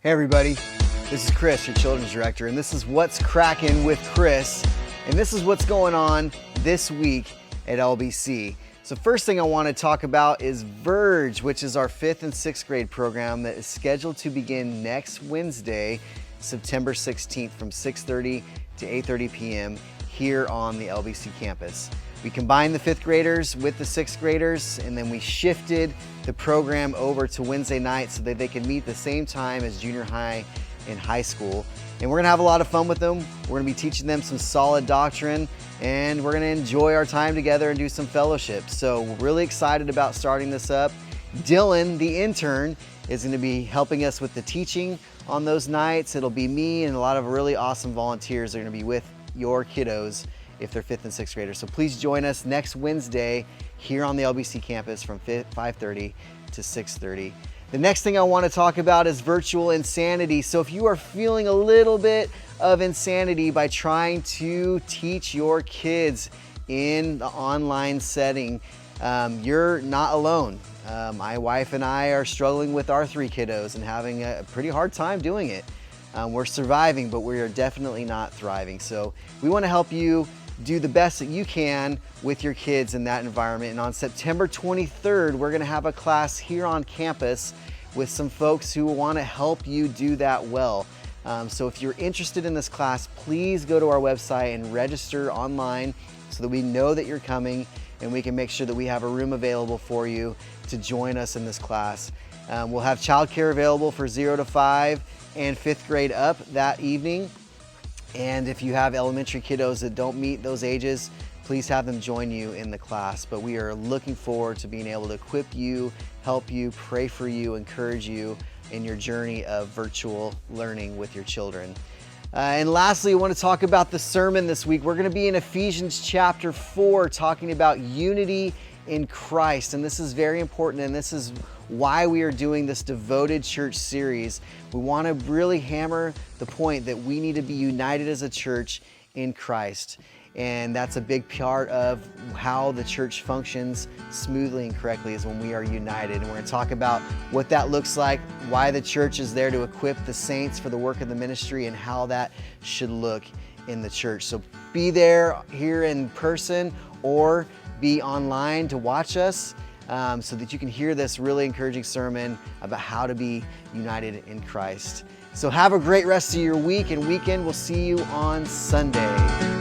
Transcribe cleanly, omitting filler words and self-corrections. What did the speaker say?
Hey everybody, this is Chris, your children's director, and this is What's Crackin' with Chris, and this is what's going on this week at LBC. So first thing I want to talk about is Verge, which is our 5th and 6th grade program that is scheduled to begin next Wednesday, September 16th from 6:30 to 8:30 p.m. here on the LBC campus. We combined the 5th graders with the 6th graders, and then we shifted the program over to Wednesday night so that they can meet the same time as junior high and high school. And we're gonna have a lot of fun with them. We're gonna be teaching them some solid doctrine, and we're gonna enjoy our time together and do some fellowship. So we're really excited about starting this up. Dylan, the intern, is gonna be helping us with the teaching on those nights. It'll be me and a lot of really awesome volunteers that are gonna be with your kiddos if they're 5th and 6th graders. So please join us next Wednesday here on the LBC campus from 5:30 to 6:30. The next thing I want to talk about is virtual insanity. So if you are feeling a little bit of insanity by trying to teach your kids in the online setting, you're not alone. My wife and I are struggling with our 3 kiddos and having a pretty hard time doing it. We're surviving, but we are definitely not thriving. So we want to help you do the best that you can with your kids in that environment. And on September 23rd, we're gonna have a class here on campus with some folks who want to help you do that well. So if you're interested in this class, please go to our website and register online so that we know that you're coming and we can make sure that we have a room available for you to join us in this class. We'll have childcare available for 0 to 5 and 5th grade up that evening. And if you have elementary kiddos that don't meet those ages, please have them join you in the class. But we are looking forward to being able to equip you, help you, pray for you, encourage you in your journey of virtual learning with your children. And lastly, I want to talk about the sermon this week. We're going to be in Ephesians chapter 4, talking about unity in Christ. And this is very important, and this is why we are doing this devoted church series. We want to really hammer the point that we need to be united as a church in Christ. And that's a big part of how the church functions smoothly and correctly, is when we are united. And we're going to talk about what that looks like, why the church is there to equip the saints for the work of the ministry, and how that should look in the church. So be there here in person or be online to watch us, so that you can hear this really encouraging sermon about how to be united in Christ. So have a great rest of your week and weekend. We'll see you on Sunday.